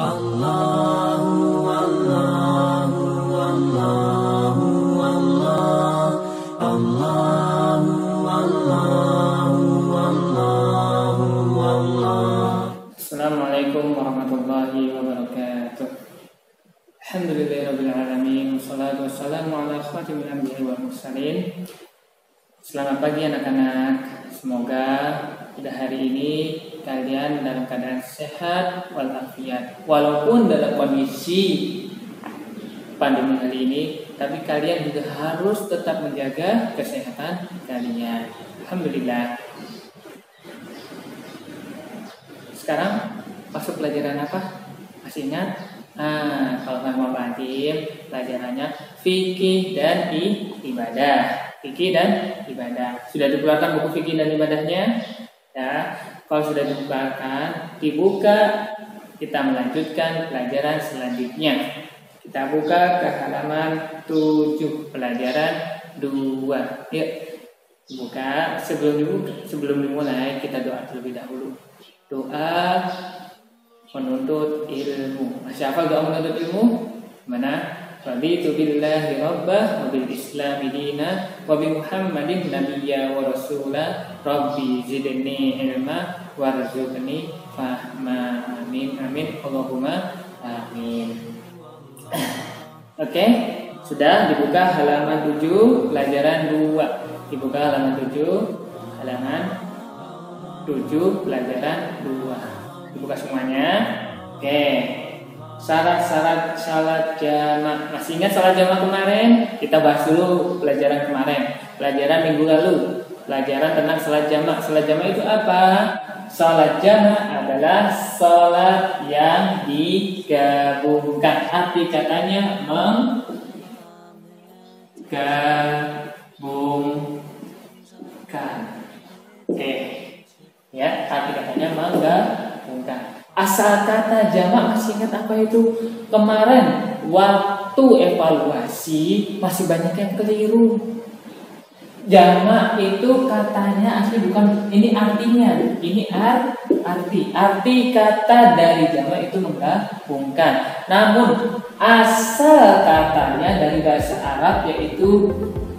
Allahu Allahu Allahu Allah Allahu Allahu Allahu Allah. Assalamualaikum warahmatullahi wabarakatuh. Alhamdulillahirabbil alamin, wassalatu wassalamu ala khatimil anbiya'i wal mursalin. Selamat pagi anak-anak. Semoga pada hari ini kalian dalam keadaan sehat walafiat. Walaupun dalam kondisi pandemi hari ini, tapi kalian juga harus tetap menjaga kesehatan kalian. Alhamdulillah. Sekarang masuk pelajaran apa? Masih ingat? Kalau nggak batin, pelajarannya fikih dan ibadah. Fikih dan ibadah. Sudah dikeluarkan buku fikih dan ibadahnya? Ya. Kalau sudah dibuka, kita melanjutkan pelajaran selanjutnya. Kita buka ke halaman 7, pelajaran 2. Yuk, buka. Sebelum dimulai, kita doa terlebih dahulu. Doa menuntut ilmu. Masih hafal doa menuntut ilmu? Mana? Raditu billahi rabbah wa bil islami dina wa bi Muhammadin nabiyya wa rasula rabbi zidni ilma warzuqni fahma. Amin amin Allahumma amin. Oke, sudah dibuka halaman 7 pelajaran 2. Dibuka halaman 7 pelajaran 2. Dibuka semuanya. Oke. Syarat-syarat salat jamak. Masih ingat salat jamak kemarin? Kita bahas dulu pelajaran kemarin. Pelajaran minggu lalu. Pelajaran tentang salat jamak. Salat jamak itu apa? Salat jamak adalah salat yang digabungkan. Arti katanya menggabungkan. Oke. Ya, arti katanya menggabungkan. Asal kata jamak masih ingat apa itu? Kemarin waktu evaluasi masih banyak yang keliru. Jamak itu katanya asli bukan, ini artinya. Ini arti kata dari jamak itu menggabungkan. Namun asal katanya dari bahasa Arab yaitu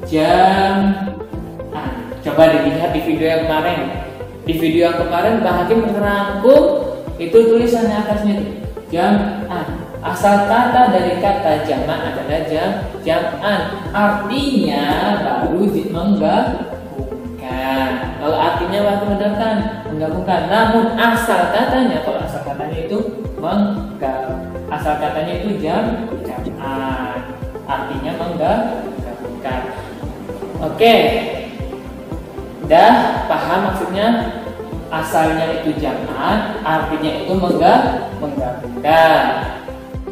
jam'an. Coba dilihat di video yang kemarin. Di video yang kemarin Pak Hakim merangkum itu tulisannya atasnya itu jam'an. Asal kata dari kata jamak adalah jam'an. Artinya baru menggabungkan. Kalau artinya waktu menggabungkan. Namun asal katanya, kalau asal katanya itu asal katanya itu jam'an. Artinya menggabungkan. Oke. Udah paham maksudnya? Asalnya itu jam'an, artinya itu menggabungkan.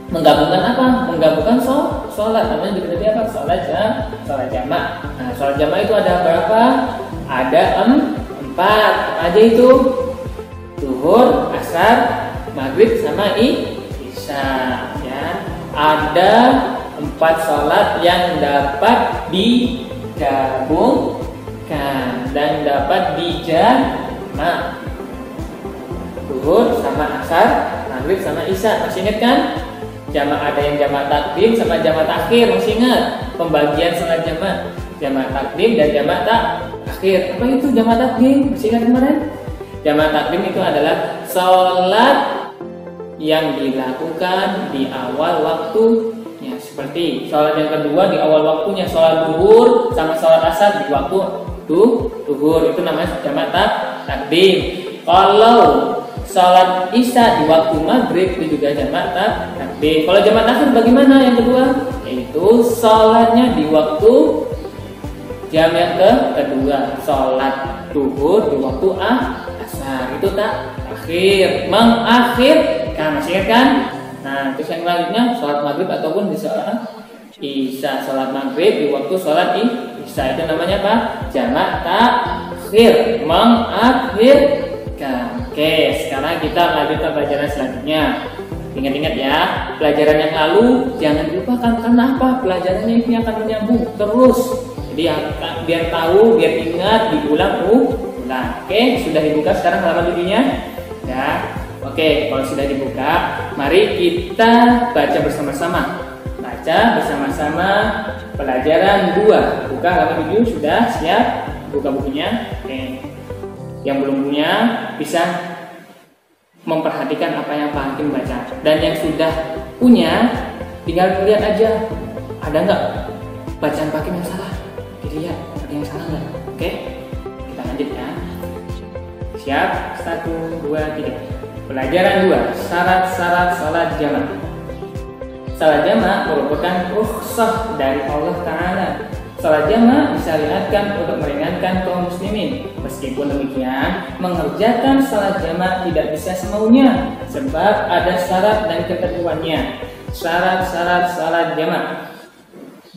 Menggabungkan apa? Menggabungkan sholat. Namanya juga tadi apa? Sholat jamak. Nah, sholat jamak itu ada berapa? Ada 4. Apa aja itu? Zuhur, asar, maghrib, sama isya. Ya. Ada 4 sholat yang dapat digabungkan dan dapat dijamak. Zuhur sama asar, maghrib sama isya. Masih ingat kan? Jamak ada yang jamak takdim sama jamak takhir. Masih ingat pembagian salat jamak? Jamak takdim dan jamak takhir. Apa itu jamak takdim? Masih ingat kemarin? Jamak takdim itu adalah salat yang dilakukan di awal waktunya. Seperti salat yang kedua di awal waktunya, salat zuhur sama salat asar di waktu zuhur, itu namanya jamak takdim. Kalau salat isya di waktu maghrib itu juga jamak takdim. Kalau jamak takhir bagaimana yang kedua? Yaitu salatnya di waktu jam yang kedua. Salat zuhur di waktu asar, itu takhir, mengakhirkan. Masih ingat kan? Nah, terus yang selanjutnya salat maghrib ataupun di salat isya. Salat maghrib di waktu salat isya, itu namanya apa? Jamak takhir, mengakhirkan. Oke, sekarang kita lanjut ke pelajaran selanjutnya. Ingat-ingat ya, pelajaran yang lalu jangan dilupakan. Karena apa? Pelajarannya ini akan menyambung terus. Jadi biar tahu, biar ingat, diulang. Oke, sudah dibuka sekarang halaman 7-nya. Ya. Oke, kalau sudah dibuka, mari kita baca bersama-sama. Baca bersama-sama pelajaran 2. Buka halaman 7, sudah siap? Buka bukunya. Oke. Yang belum punya bisa memperhatikan apa yang Pak Hakim baca. Dan yang sudah punya, tinggal lihat aja ada nggak bacaan Pak Hakim yang salah. Dilihat ada yang salah nggak? Oke, kita lanjut ya. Siap? 1, 2, 3. Pelajaran 2, syarat-syarat salat jamaah. Salat jamaah merupakan rukhsah dari Allah Ta'ala. Salat jamaah disyariatkan untuk meringankan kaum muslimin. Meskipun demikian, mengerjakan salat jamaah tidak bisa semaunya, sebab ada syarat dan ketentuannya. Syarat-syarat salat jamaah.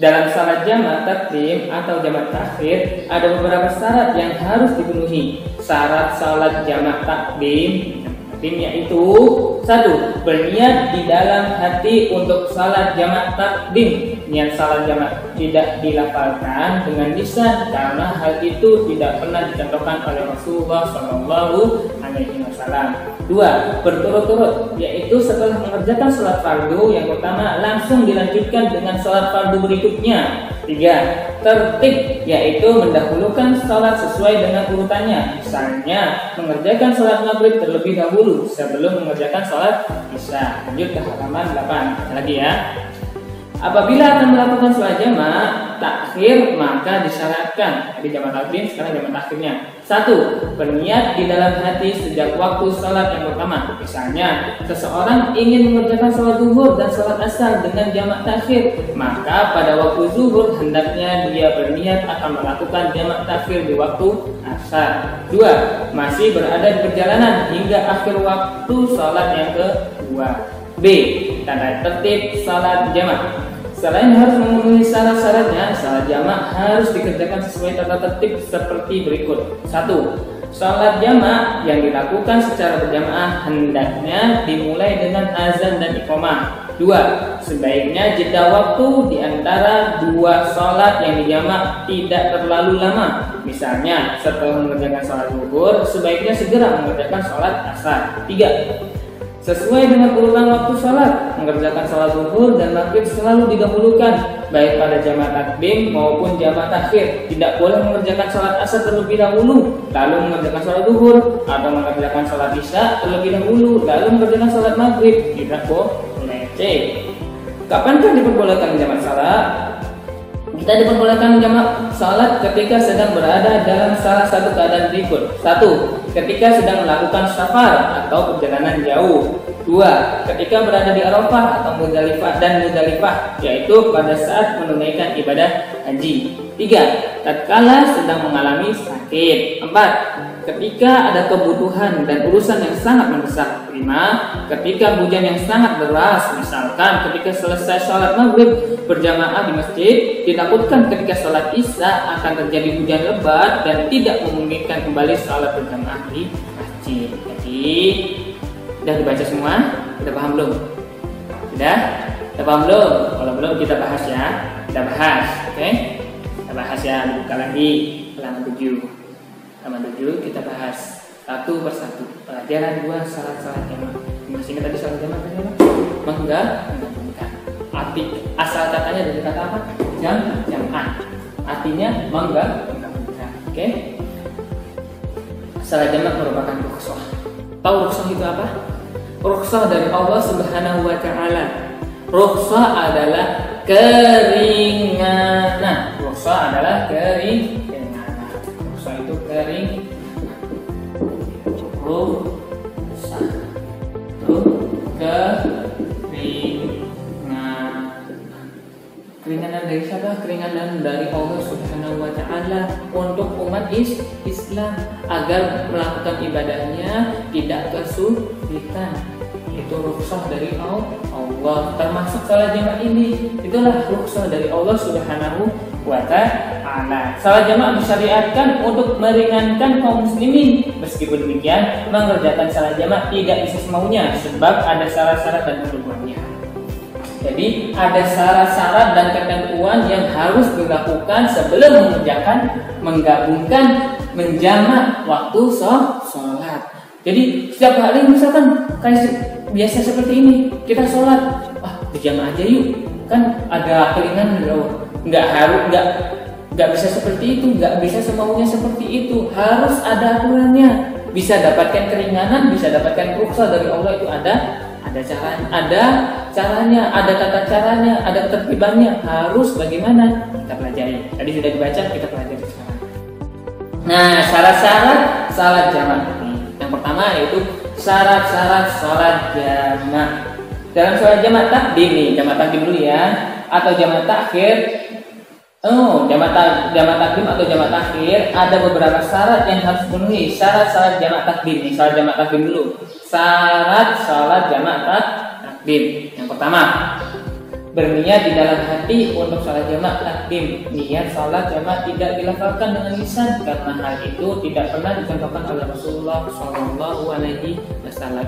Dalam salat jamaah takdim atau jamaah takhir, ada beberapa syarat yang harus dipenuhi. Syarat salat jamaah takdim yaitu 1. Berniat di dalam hati untuk salat jamaah takdim. Niat salat jamaah tidak dilafalkan dengan lisan karena hal itu tidak pernah dicontohkan oleh Rasulullah SAW. 2. Berturut-turut, yaitu setelah mengerjakan salat fardu yang pertama langsung dilanjutkan dengan salat fardu berikutnya. 3. Tertib, yaitu mendahulukan salat sesuai dengan urutannya. Misalnya, mengerjakan salat maghrib terlebih dahulu sebelum mengerjakan salat isya. Lanjut ke halaman 8 lagi ya. Apabila akan melakukan salat jamaah takhir, maka disyaratkan di jamaah takdim, sekarang jamaah takhirnya. 1. Berniat di dalam hati sejak waktu salat yang pertama. Misalnya, seseorang ingin mengerjakan salat zuhur dan salat asar dengan jamaah takhir, maka pada waktu zuhur hendaknya dia berniat akan melakukan jamaah takhir di waktu asar. 2. Masih berada di perjalanan hingga akhir waktu salat yang kedua. B. Tanda tertib salat jamaah. Selain harus memenuhi syarat-syaratnya, salat jamaah harus dikerjakan sesuai tata tertib seperti berikut. 1. Salat jamaah yang dilakukan secara berjamaah hendaknya dimulai dengan azan dan iqamah. 2. Sebaiknya jeda waktu di antara dua salat yang dijamaah tidak terlalu lama. Misalnya, setelah mengerjakan salat zuhur, sebaiknya segera mengerjakan salat asar. 3. Sesuai dengan urutan waktu salat, mengerjakan salat zuhur dan maghrib selalu didahulukan, baik pada jamaah takdim maupun jamaah takhir. Tidak boleh mengerjakan salat asar terlebih dahulu, lalu mengerjakan salat zuhur, atau mengerjakan salat isya terlebih dahulu, lalu mengerjakan salat maghrib. Tidak boleh. C. Kapankah diperbolehkan jamaah salat? Kita diperbolehkan jamaah salat ketika sedang berada dalam salah satu keadaan berikut. 1. Ketika sedang melakukan safar atau perjalanan jauh. 2. Ketika berada di Arafah atau Muzdalifah, yaitu pada saat menunaikan ibadah haji. 3. Tatkala sedang mengalami sakit. 4. Ketika ada kebutuhan dan urusan yang sangat mendesak. 5. Ketika hujan yang sangat deras, misalkan ketika selesai salat maghrib berjamaah di masjid, ditakutkan ketika salat isya akan terjadi hujan lebat dan tidak memungkinkan kembali salat berjamaah di masjid. Jadi, sudah dibaca semua? Sudah paham belum? Sudah? Sudah paham belum? Kalau belum kita bahas ya. Kita bahas, oke? Kita bahas ya, dibuka lagi halaman 7. Halaman 7 kita bahas satu persatu. Pelajaran 2 salat-salat jamaah. Masih ingat tadi salat jamaah tadi apa? Menggabungkan. Arti asal katanya dari kata apa? Jamaah. Artinya menggabungkan. Oke? Salat jamaah merupakan rukhsah. Tahu rukhsah itu apa? Rukhsah dari Allah Subhanahu wa Ta'ala. Rukhsah adalah keringanan. Rukhsah adalah keringanan. Rukhsah itu keringanan. Keringanan dari siapa? Keringanan dari Allah Subhanahu wa Ta'ala untuk umat Islam agar melakukan ibadahnya tidak kesulitan. Itu rukhsah dari Allah. Termasuk salat jamaah ini, itulah rukhsah dari Allah Subhanahu wa Ta'ala. Salat jamaah disyariatkan untuk meringankan kaum muslimin. Meskipun demikian, mengerjakan salat jamaah tidak bisa semaunya sebab ada syarat-syarat dan ketentuannya. Jadi ada syarat-syarat dan ketentuan yang harus dilakukan sebelum menggabungkan menjamak waktu sholat. Jadi setiap hari misalkan kayak biasa seperti ini kita sholat, berjamaah aja yuk, kan ada keringanan loh. Nggak bisa seperti itu, nggak bisa semaunya seperti itu, harus ada aturannya. Bisa dapatkan keringanan, bisa dapatkan rukhsah dari Allah itu ada caranya, ada tata caranya, ada tertibannya. Harus bagaimana kita pelajari. Tadi sudah dibaca, kita pelajari sekarang. Nah, syarat-syarat salat jamaah. Yang pertama yaitu syarat-syarat salat jamaah. Dalam salat jamaah takdim nih, jamaah takdim dulu ya, atau jamaah takhir. Jamaah takdim atau jamaah takhir ada beberapa syarat yang harus dipenuhi. Syarat-syarat jamaah takdim nih, salat jamaah takdim dulu. Syarat salat jamaah takdim. Yang pertama, berniat di dalam hati untuk salat jamaah takdim. Niat salat jamaah tidak dilafalkan dengan lisan karena hal itu tidak pernah dicontohkan oleh Rasulullah Shallallahu Alaihi Wasallam.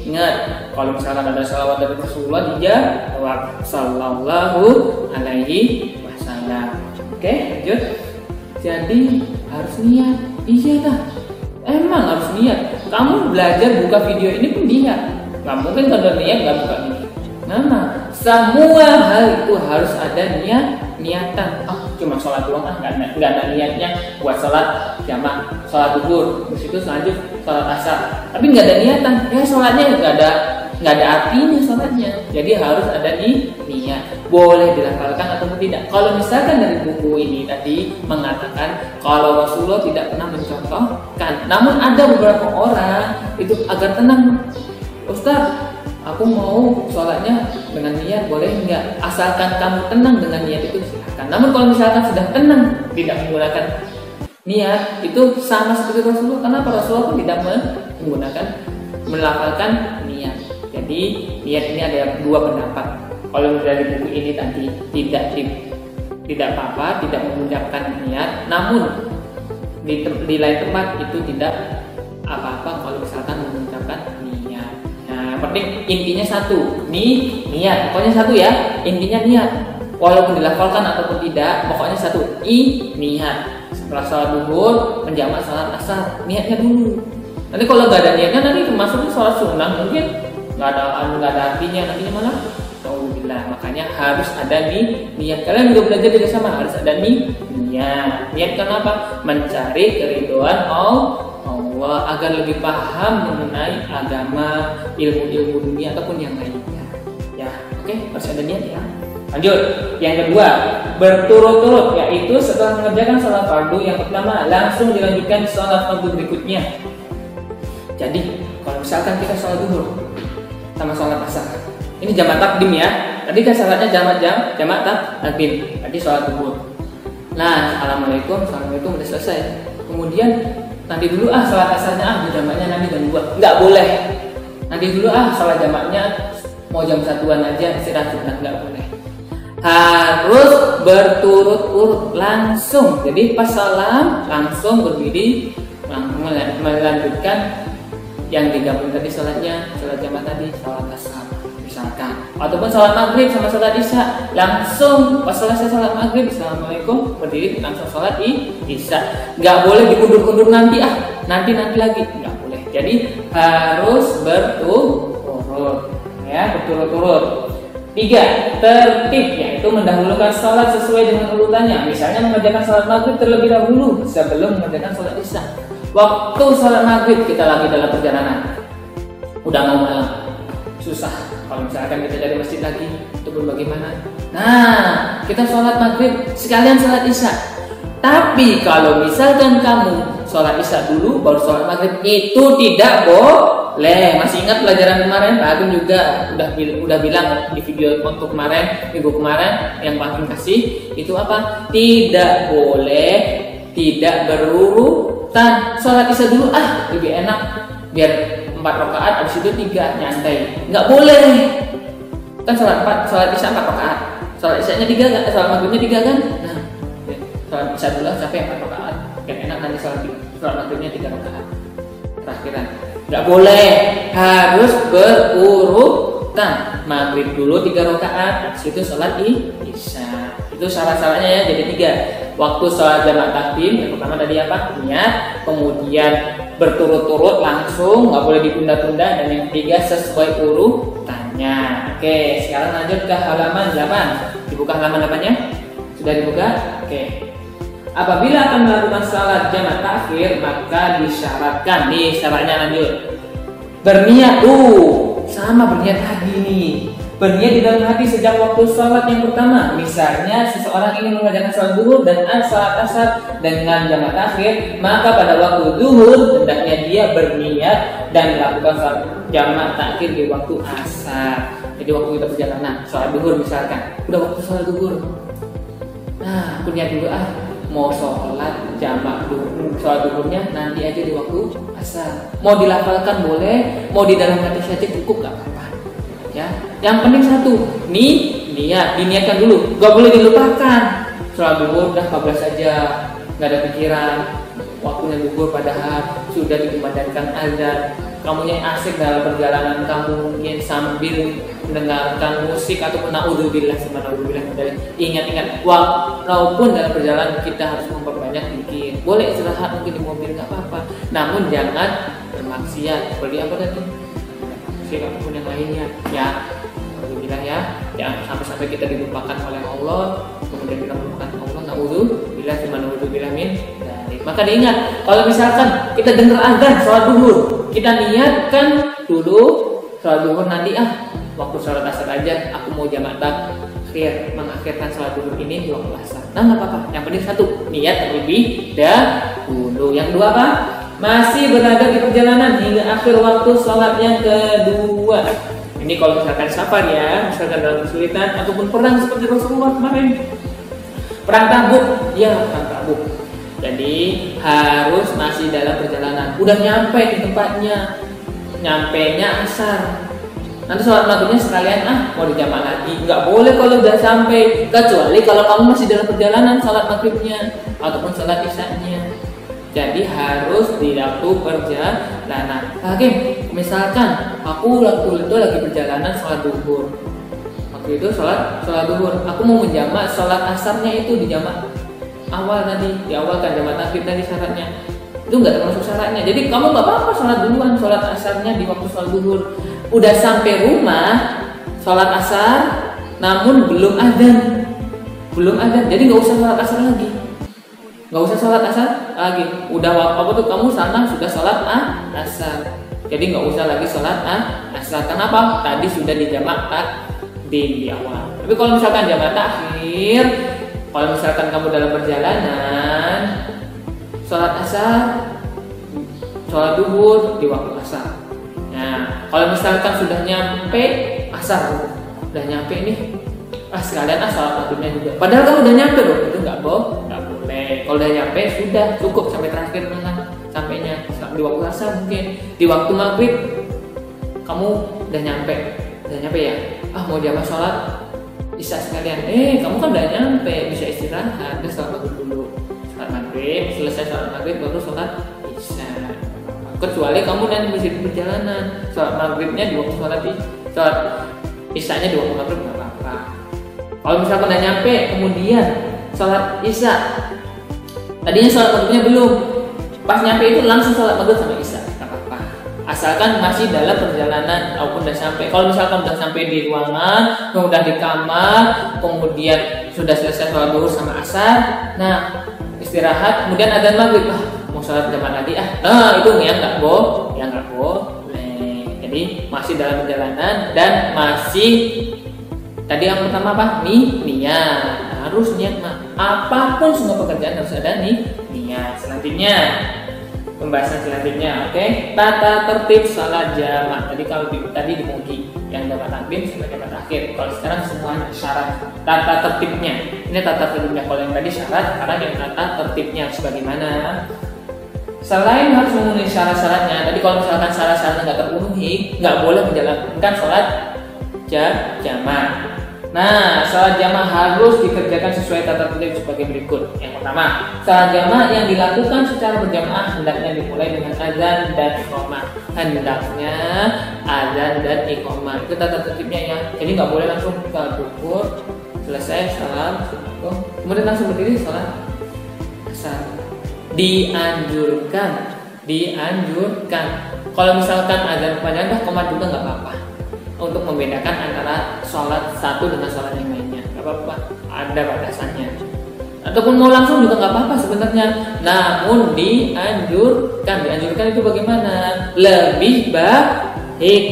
Ingat, kalau misalkan ada salawat dari Rasulullah dijawab Shallallahu Alaihi Wasallam. Oke, lanjut. Jadi harus niat. Iya dah. Emang harus niat. Kamu belajar buka video ini pun niat. Gak mungkin kalau niat gak buka video. Nah, semua hal itu harus ada niatan. Cuma sholat doang nggak ada niatnya buat sholat jamaah, sholat zuhur, terus itu selanjut sholat asar. Tapi nggak ada niatan, ya sholatnya nggak ada artinya sholatnya. Jadi harus ada niat. Boleh dilafalkan ataupun tidak. Kalau misalkan dari buku ini tadi mengatakan kalau Rasulullah tidak pernah mencontohkan, namun ada beberapa orang itu agar tenang, Ustaz, aku mau sholatnya dengan niat, boleh nggak? Asalkan kamu tenang dengan niat itu silakan. Namun kalau misalkan sudah tenang tidak menggunakan niat, itu sama seperti Rasulullah. Kenapa Rasulullah pun tidak melafalkan niat? Jadi niat ini ada dua pendapat. Kalau dari buku ini tadi tidak apa-apa, tidak mengucapkan niat. Namun di lain tempat itu tidak apa-apa kalau misalkan mengucapkan niat. Penting intinya satu, niat. Pokoknya satu ya, intinya niat. Walaupun dilafalkan ataupun tidak, pokoknya satu, niat. Setelah sholat zuhur, menjamak sholat asar, niatnya dulu. Nanti kalau nggak ada niatnya, nanti termasuk sholat sunnah mungkin nggak ada artinya, nantinya malah Alhamdulillah. Makanya harus ada niat. Kalian juga belajar juga sama, harus ada niat. Niat kenapa? Mencari keridhaan Allah agar lebih paham mengenai agama, ilmu-ilmu dunia ataupun yang lainnya. Ya, oke, harus ada niat ya. Lanjut, yang kedua, berturut-turut, yaitu setelah mengerjakan sholat fardu yang pertama langsung dilanjutkan sholat fardu berikutnya. Jadi, kalau misalkan kita sholat zuhur sama sholat asar, ini jamaah takdim ya. Tadi kan syaratnya jamaah takdim. Tadi sholat zuhur. Nah, assalamualaikum udah selesai. Kemudian nanti dulu sholat asarnya berjamaahnya nanti jam 2. Nggak boleh. Nanti dulu sholat jamaahnya mau jam 1-an aja istirahat sebentar, nggak boleh. Harus berturut-turut langsung. Jadi pas salam langsung berdiri melanjutkan yang digabung tadi sholatnya, sholat jamaah tadi, sholat asar misalkan, ataupun sholat maghrib sama sholat isya langsung pas selesai sholat maghrib assalamualaikum berdiri langsung sholat isya. Nggak boleh dikundur-kundur nanti lagi, nggak boleh. Jadi harus berturut-turut ya, berturut-turut. 3. Tertib, yaitu mendahulukan sholat sesuai dengan urutannya. Misalnya mengerjakan sholat maghrib terlebih dahulu sebelum mengerjakan sholat isya. Waktu sholat maghrib kita lagi dalam perjalanan, udah mau malam, susah. Kalau misalkan kita dari masjid lagi, itu bagaimana? Nah, kita sholat maghrib sekalian sholat isya. Tapi kalau misalkan kamu sholat isya dulu baru sholat maghrib, itu tidak boleh. Masih ingat pelajaran kemarin Pak Agim juga udah bilang di video untuk minggu kemarin yang Pak Agim kasih itu apa? Tidak boleh, tidak berurutan. Sholat isya dulu lebih enak, biar 4 rakaat habis itu 3 nyantai. Nggak boleh. Kan sholat isya 4 rakaat. Sholat isyanya 3 kan? Sholat maghribnya 3 kan? Nah, sholat isya dulu sampai 4 rakaat. Biar enak nanti sholat maghribnya 3 rakaat. Terakhiran. Nggak boleh, harus berurutan. Maghrib dulu 3 rakaat, habis itu sholat isya. Itu syarat-syaratnya ya, jadi 3. Waktu sholat jamaah takdim yang pertama tadi apa? Niat. Kemudian berturut-turut langsung, nggak boleh ditunda-tunda, dan yang ketiga sesuai urutannya. Oke, sekarang lanjut ke halaman 8. Dibuka halaman 8-nya? Sudah dibuka? Oke. Apabila akan melakukan salat jamak takhir, maka disyaratkan, nih syaratnya lanjut, berniat sama berniat tadi nih. Berniat di dalam hati sejak waktu sholat yang pertama. Misalnya seseorang ingin mengerjakan sholat zuhur dan sholat asar dengan jamak takhir, maka pada waktu zuhur hendaknya dia berniat dan melakukan sholat jamak takhir di waktu asar. Jadi waktu kita perjalanan sholat zuhur misalkan, udah waktu sholat zuhur, nah aku niat dulu mau sholat jamak sholat zuhurnya nanti aja di waktu asar. Mau dilafalkan boleh, mau di dalam hati saja cukup, nggak apa-apa. Ya, yang penting satu, niat, diniatkan dulu, gak boleh dilupakan. Sholat zuhur udah 14 saja, nggak ada pikiran, waktunya zuhur padahal sudah dikumandangkan azan. Kamunya asik dalam perjalanan kamu, mungkin sambil mendengarkan musik ataupun naudzubillah dari ingat-ingat. Walaupun dalam perjalanan kita harus memperbanyak zikir, boleh istirahat mungkin di mobil nggak apa-apa, namun jangan bermaksiat. Seperti apa tadi? Ataupun yang lainnya, ya alhamdulillah ya, jangan sampai kita dilupakan oleh Allah, kemudian kita melupakan Allah, naudzubillah min dzalik. Maka diingat, kalau misalkan kita dengar azan sholat zuhur, kita niatkan dulu sholat zuhur nanti waktu sholat asar aja, aku mau jamak takhir, mengakhirkan sholat zuhur ini di waktu asar. Nah nggak apa-apa, yang penting satu, niat terlebih dahulu. Yang dua apa? Masih berada di perjalanan hingga akhir waktu sholat yang kedua. Ini kalau misalkan safar ya, misalkan dalam kesulitan ataupun perang seperti Rasulullah kemarin, perang Tabuk, ya perang Tabuk. Jadi harus masih dalam perjalanan. Udah nyampe di tempatnya, nyampenya asar. Nanti sholat maghribnya sekalian mau dijamak lagi. Nggak boleh kalau udah sampai, kecuali kalau kamu masih dalam perjalanan sholat maghribnya ataupun sholat isyanya. Jadi harus di waktu perjalanan. Misalkan aku waktu itu lagi perjalanan sholat zuhur. Waktu itu sholat zuhur, aku mau menjamak sholat asarnya itu di jamak awal tadi, di awal kan jamak takhir tadi syaratnya. Itu nggak termasuk syaratnya. Jadi kamu nggak apa-apa sholat duluan, sholat asarnya di waktu sholat zuhur. Udah sampai rumah sholat asar, namun belum adzan. Jadi nggak usah sholat asar lagi. Nggak usah sholat asar lagi. Udah waktu kamu sana sudah sholat asar. Jadi nggak usah lagi sholat asar. Kenapa? Tadi sudah dijamak di awal. Tapi kalau misalkan jamak takhir, kalau misalkan kamu dalam perjalanan sholat asar, sholat zuhur di waktu asar. Nah, kalau misalkan sudah nyampe asar, udah nyampe nih, sekalian sholat maghribnya juga. Padahal kamu udah nyampe loh, itu nggak boleh. Kalau udah nyampe sudah cukup sampai terakhir sampainya di waktu asar mungkin. Di waktu maghrib kamu udah nyampe ya. Mau jamak sholat isya sekalian. Kamu kan udah nyampe, bisa istirahat, udah sholat maghrib dulu. Sholat maghrib, selesai sholat maghrib baru sholat isya. Kecuali kamu dan masih di perjalanan, sholat maghribnya di waktu sholat isyanya di waktu maghrib nggak apa-apa. Kalau misalkan udah nyampe kemudian sholat isya, tadinya sholat maghribnya belum, pas nyampe itu langsung sholat maghrib sama isya, nggak apa-apa. Asalkan masih dalam perjalanan ataupun udah sampai. Kalau misalkan udah sampai di ruangan, udah di kamar, kemudian sudah selesai sholat zuhur sama asar, nah istirahat, kemudian adzan maghrib, mau sholat jamak lagi itu yang nggak boleh. Jadi masih dalam perjalanan dan masih tadi yang pertama apa? Niat. Harus niat apapun semua pekerjaan harus ada niat. Selanjutnya pembahasan selanjutnya, oke? Tata tertib salat jamak. Tadi kalau tadi dimuji yang jamak takdim sama jamak takhir. Kalau sekarang semuanya syarat tata tertibnya. Ini tata tertibnya. Kalau yang tadi syarat, sekarang yang tata tertibnya sebagaimana. Selain harus memenuhi syarat-syaratnya, tadi kalau misalkan syarat-syaratnya nggak terpenuhi, nggak boleh menjalankan sholat jamak. Nah, sholat jamak harus dikerjakan sesuai tata tertib sebagai berikut. Yang pertama, sholat jamak yang dilakukan secara berjamaah hendaknya dimulai dengan azan dan iqamah. Itu tata tertibnya ya. Jadi nggak boleh langsung sholat zuhur, selesai salam, kemudian langsung berdiri sholat asar. Dianjurkan dianjurkan. Kalau misalkan azan kepanjangan dah qomat juga nggak apa-apa. Untuk membedakan antara sholat satu dengan sholat yang lainnya, nggak apa-apa. Ada batasannya. Ataupun mau langsung juga nggak apa-apa sebenarnya. Namun dianjurkan. Dianjurkan itu bagaimana? Lebih baik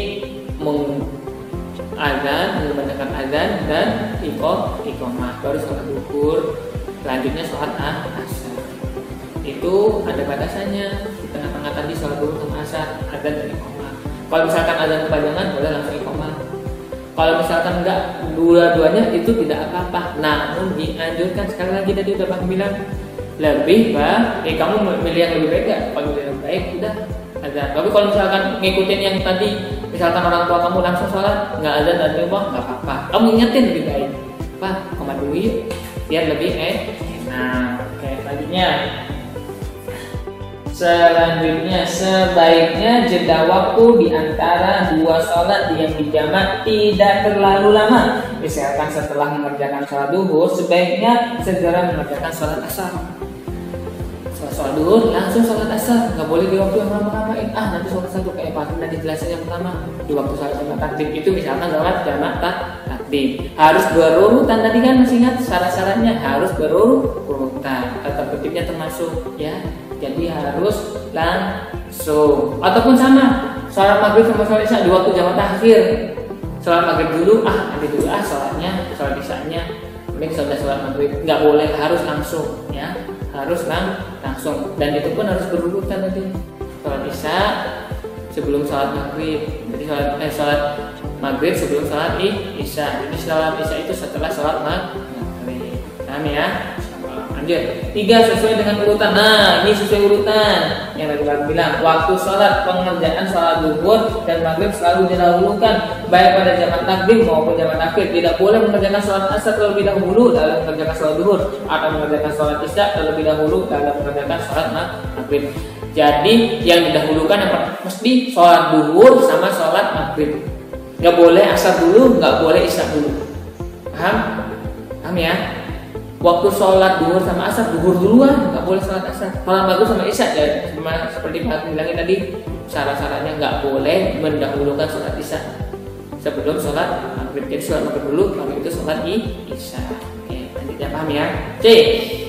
membacakan azan dan iqamah baru sholat zuhur, selanjutnya sholat asar. Itu ada batasannya. Di tengah-tengah tadi sholat zuhur sama asar, azan dan iqamah. Kalau misalkan azan kepanjangan boleh langsung iqamah. Kalau misalkan enggak, dua-duanya itu tidak apa-apa. Namun dianjurkan, sekali lagi tadi udah Bang bilang, lebih baik. Kamu milih yang lebih baik ya? Kalau milih yang lebih baik udah azan. Tapi kalau misalkan ngikutin yang tadi, misalkan orang tua kamu langsung sholat nggak azan dan iqamah, nggak apa-apa. Kamu ingetin lebih baik. Pak, qomat dulu yuk, biar lebih enak. Oke, selanjutnya sebaiknya jeda waktu di antara dua sholat yang dijamak tidak terlalu lama. Misalkan setelah mengerjakan sholat duhur, sebaiknya segera mengerjakan sholat asar. Setelah sholat duhur langsung sholat asar, nggak boleh di waktu yang lama-lamain. Nanti sholat asar tuh kayak Pak nanti jelasin yang pertama di waktu sholat jamak takdim itu, misalkan sholat jamak takdim harus berurutan. Tadi kan masih ingat syarat-syaratnya harus berurutan, tata tertibnya termasuk ya. Jadi harus langsung. Ataupun sama sholat maghrib sama sholat isya di waktu jamak takhir. Sholat maghrib dulu, nanti dulu sholatnya, sholat isyanya. Mending sholat maghrib, nggak boleh harus langsung ya, harus langsung. Dan itu pun harus berurutan tadi. Sholat isya sebelum sholat maghrib. Jadi sholat maghrib sebelum sholat isya. Jadi sholat isya itu setelah sholat maghrib. Paham ya? Lanjut. 3, sesuai dengan urutan. Nah, ini sesuai urutan yang tadi Bang bilang. Waktu sholat, pengerjaan sholat zuhur dan maghrib selalu didahulukan, baik pada jamak takdim maupun jamak takhir. Tidak boleh mengerjakan sholat asar terlebih dahulu dalam mengerjakan sholat zuhur, atau mengerjakan sholat isya terlebih dahulu dalam mengerjakan sholat maghrib. Jadi yang didahulukan yang mesti sholat zuhur sama sholat maghrib. Nggak boleh asar dulu, nggak boleh isya dulu. Paham? Paham ya? Waktu sholat duhur sama asar, duhur duluan, nggak boleh sholat asar. Sholat maghrib sama isya ya, seperti Pak bilangin tadi, syarat-syaratnya nggak boleh mendahulukan sholat isya sebelum sholat maghrib. Jadi sholat maghrib dulu, kalau itu sholat isya. Oke, nanti dia paham ya. C.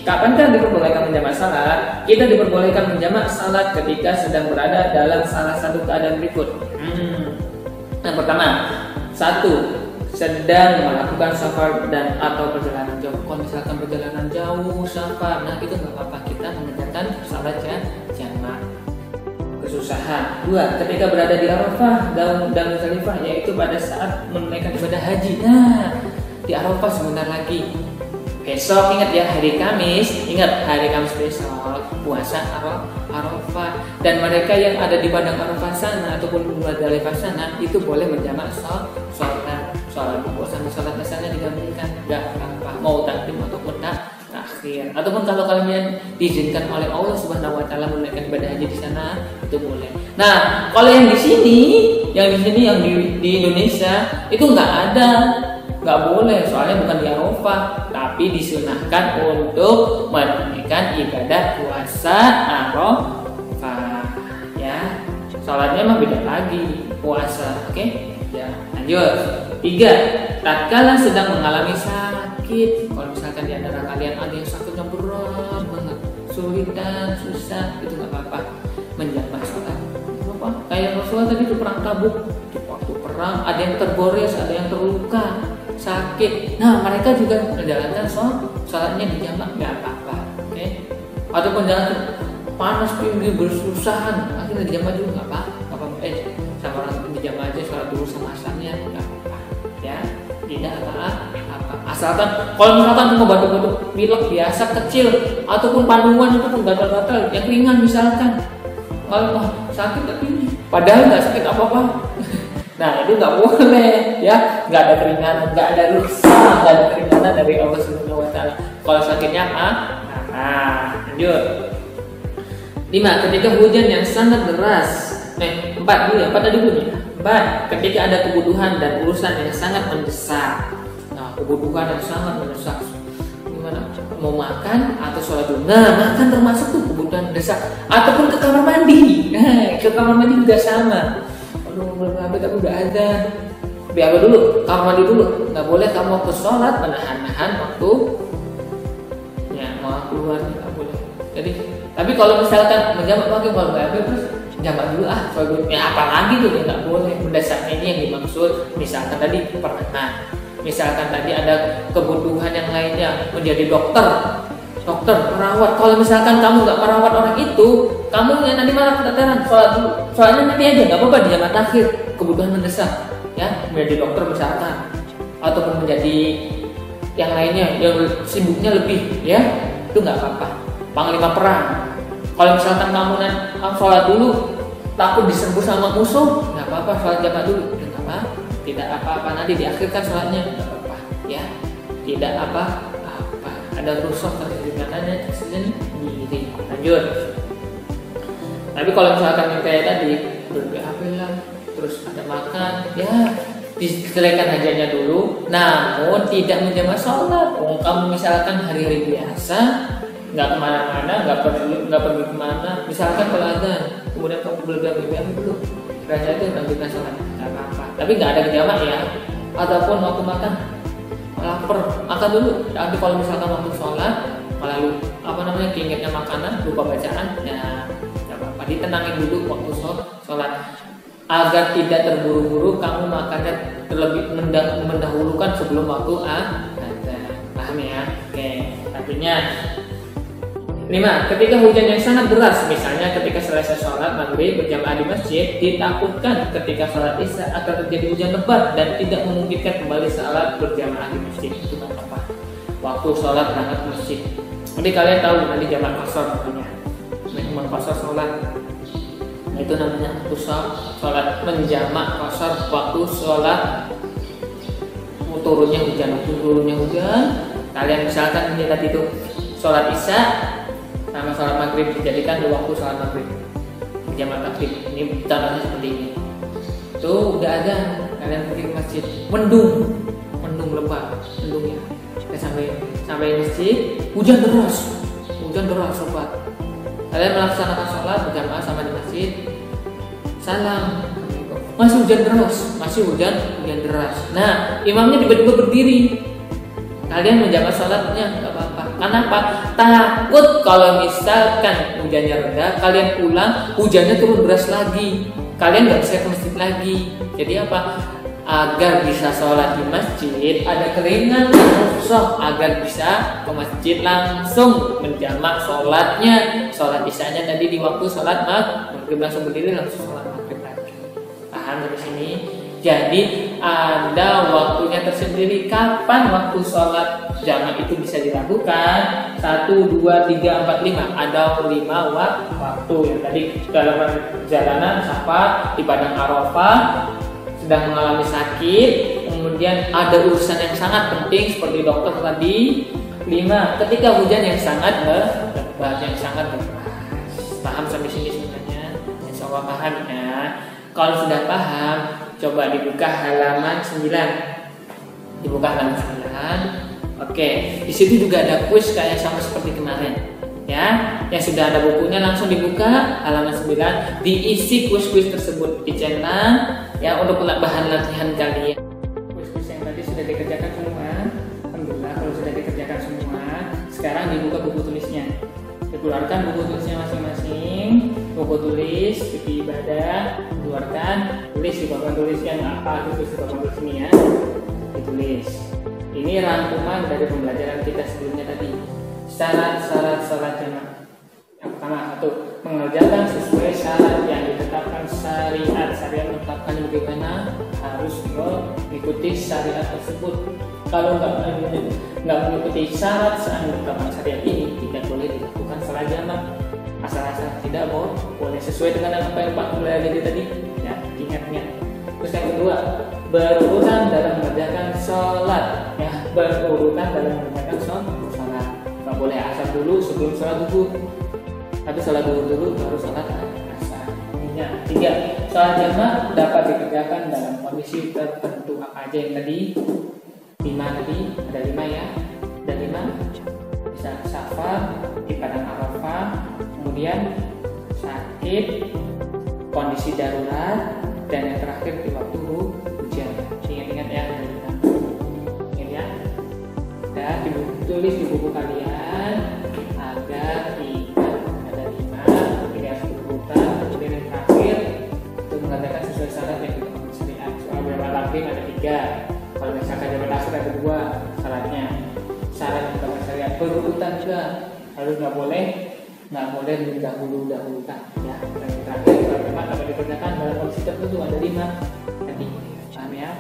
Kapankah diperbolehkan menjamak salat? Kita diperbolehkan menjamak salat ketika sedang berada dalam salah satu keadaan berikut. Yang pertama, 1. Sedang melakukan safar dan atau perjalanan jauh. Kalau misalkan perjalanan jauh, safar, nah itu nggak apa-apa, kita mengerjakan salat jamak. Kesusahan. 2. Ketika berada di Arafah dan Muzdalifah, yaitu pada saat menunaikan ibadah haji. Nah, di Arafah sebentar lagi. Besok ingat ya, hari Kamis. Ingat hari Kamis besok puasa Arafah. Dan mereka yang ada di padang Arafah sana ataupun Muzdalifah sana itu boleh menjamak sholat puasa sama sholat asarnya digabungkan, nggak apa-apa, mau takdim ataupun takhir. Ataupun kalau kalian diizinkan oleh Allah Subhanahu Wa Taala menunaikan ibadah haji di sana, itu boleh. Nah, kalau yang di sini yang di Indonesia itu nggak ada, nggak boleh, soalnya bukan di Arafah, tapi disunahkan untuk menunaikan ibadah puasa Arafah. Ya, sholatnya mah beda lagi, puasa, oke? Ya, lanjut. 3. Tatkala sedang mengalami sakit. Kalau misalkan di antara kalian ada yang sakitnya berat banget, sulit dan susah, itu nggak apa-apa, menjamak sholat. Apa? Kayak Rasulullah tadi itu perang Tabuk. Di waktu perang ada yang tergores, ada yang terluka, sakit. Nah, mereka juga menjalankan sholatnya di jamak, nggak apa-apa, oke? Ataupun jangan panas tinggi bersusahan, akhirnya di jamak juga nggak apa-apa. Sama orang di jamak aja sholat dulu sama asarnya nggak apa-apa, ya, tidak apa-apa. Asalkan kalau misalkan cuma batuk-batuk pilek biasa kecil ataupun panduan itu pun gatal-gatal yang ringan misalkan, kalau sakit tapi padahal nggak sakit apa-apa, nah itu nggak boleh ya, nggak ada keringanan, nggak ada rukhsah, nggak ada keringanan dari Allah Subhanahu Wa Taala. Kalau sakitnya lanjut. 5. Ketika hujan yang sangat deras. 4 dulu ya, 4 tadi bunyi. 4. Ketika ada kebutuhan dan urusan yang sangat mendesak. Nah, kebutuhan yang sangat mendesak. gimana? Mau makan atau sholat dulu? Nah, makan termasuk tuh kebutuhan mendesak. Ataupun ke kamar mandi. Nah, ke kamar mandi juga sama. Aduh, belum habis tapi udah ada. Biar dulu, kamar mandi dulu. Nggak boleh kamu ke sholat menahan-nahan waktu. Ya, mau keluar nggak boleh. Jadi, tapi kalau misalkan menjamak pagi kalau nggak habis terus jamak dulu sholat dulu. Ya apalagi tuh ya nggak boleh. Mendesaknya ini yang dimaksud. Misalkan tadi pernah. Misalkan tadi ada kebutuhan yang lainnya, menjadi dokter, perawat. Kalau misalkan kamu nggak merawat orang itu, kamu yang nanti malah keteteran sholat dulu. Soalnya nanti aja nggak apa-apa di zaman akhir kebutuhan mendesak, ya menjadi dokter misalkan, ataupun menjadi yang lainnya yang sibuknya lebih, ya itu nggak apa-apa. Panglima perang. Kalau misalkan kamu sholat dulu, takut diserbu sama musuh, nggak apa-apa sholat jamak dulu. Tidak apa-apa, nanti diakhirkan sholatnya, nggak apa-apa, ya tidak apa-apa. Ada rusuh terjadinya sendiri. Lanjut. Tapi kalau misalkan kayak tadi ber-BAP lah, terus ada makan, ya diselesaikan hajatnya dulu. Namun tidak menjamak sholat. Kamu misalkan hari-hari biasa, nggak kemana-mana, nggak pergi kemana. Misalkan kalau ada, kemudian kamu ber-BAP dulu. Raja itu lanjutkan sholat, nggak apa-apa. Tapi nggak ada jamak ya. Ataupun waktu makan, lapar, makan dulu. Nanti kalau misalkan waktu sholat, malah keingetnya makanan, lupa bacaan, ya nggak apa-apa. Ditenangin dulu waktu sholat, agar tidak terburu-buru kamu makannya terlebih mendahulukan sebelum waktu azan. Paham ya? Oke. Artinya 5. Ketika hujan yang sangat deras, misalnya ketika selesai sholat maghrib berjamaah di masjid, ditakutkan ketika sholat isya akan terjadi hujan lebat dan tidak memungkinkan kembali sholat berjamaah di masjid. Itu apa? Waktu sholat berangkat ke masjid. Jadi kalian tahu nanti jamak qashar namanya. Jamak qashar sholat. Nah, itu namanya waktu sholat menjamak qashar waktu sholat turunnya hujan. Kalian misalkan ini tadi itu sholat isya sama sholat maghrib dijadikan di waktu sholat maghrib jamak takdim. Ini contohnya seperti ini. Tuh udah ada, kalian pergi ke masjid, mendung lebat, mendung ya. Sampai masjid, hujan deras lebat. Kalian melaksanakan sholat berjamaah sama di masjid, salam, masih hujan deras. Nah, imamnya tiba-tiba berdiri. Kalian menjamak sholatnya nggak apa-apa. Kenapa? Takut kalau misalkan hujannya reda, kalian pulang, hujannya turun deras lagi. Kalian nggak bisa ke masjid lagi. Jadi apa? Agar bisa sholat di masjid, ada keringan rusuh agar bisa ke masjid langsung menjamak sholatnya. Sholat isyanya tadi di waktu sholat maghrib langsung berdiri langsung sholat maghrib lagi. Paham dari sini? Jadi ada waktunya tersendiri kapan waktu sholat jamak itu bisa dilakukan. 1, 2, 3, 4, 5. Ada 5 waktu yang tadi dalam perjalanan safar di padang Arafah, sedang mengalami sakit, kemudian ada urusan yang sangat penting seperti dokter tadi. 5. Ketika hujan yang sangat lebat, yang sangat deras. Paham sampai sini sebenarnya? Insya Allah paham ya. Kalau sudah paham, coba dibuka halaman 9. Oke, di situ juga ada kuis kayak sama seperti kemarin. Ya, yang sudah ada bukunya langsung dibuka halaman 9, diisi kuis-kuis tersebut, dicentang ya untuk bahan latihan kalian. Kuis-kuis yang tadi sudah dikerjakan semua. Alhamdulillah kalau sudah dikerjakan semua, sekarang dibuka buku tulisnya. Dikeluarkan buku tulisnya masing-masing. Buku tulis, buku ibadah, keluarkan, tulis di papan tulis yang apa itu di papan tulis ini ya, ditulis. Ini rangkuman dari pembelajaran kita sebelumnya tadi. Syarat-syarat sholat jamak. Yang pertama, 1. Mengerjakan sesuai syarat yang ditetapkan syariat. Syariat menetapkan bagaimana harus mengikuti syariat tersebut. Kalau nggak mengikuti syarat yang ditetapkan syariat ini, tidak boleh dilakukan sholat jamak. Asal-asal tidak boleh sesuai dengan apa yang Pak pelajari tadi ya, ingat. Terus yang kedua, berurutan dalam mengerjakan sholat ya, sholat. Nggak boleh asar dulu sebelum sholat duhur, tapi sholat duhur dulu baru sholat asar. 3. Sholat jamak dapat dikerjakan dalam kondisi tertentu. Apa aja yang tadi? 5 tadi, ada 5 ya. Dan 5, bisa safar di padang Arafah, kemudian sakit, kondisi darurat, dan yang terakhir di waktu hujan. Ingat-ingat ya, ingat ya. Dan ditulis di buku kalian agar ingat ada 5 ini harus dibutuhkan. Kemudian yang terakhir itu mengatakan sesuai syarat yang ditetapkan syariat. Soal jamak takdim ada 3. Kalau misalkan jamak taksir ada 2 syaratnya. Syarat yang ditetapkan syariat berurutan juga. Lalu nggak boleh didahulukan ya. Dan yang terakhir kalau memang dapat dikerjakan dalam kondisi tertentu ada 5 tadi. Paham ya?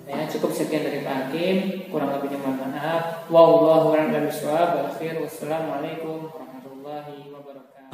Ya, cukup sekian dari Pak Hakim, kurang lebihnya mohon maaf. Wallahu a'lam bishawab. Wassalamualaikum warahmatullahi wabarakatuh.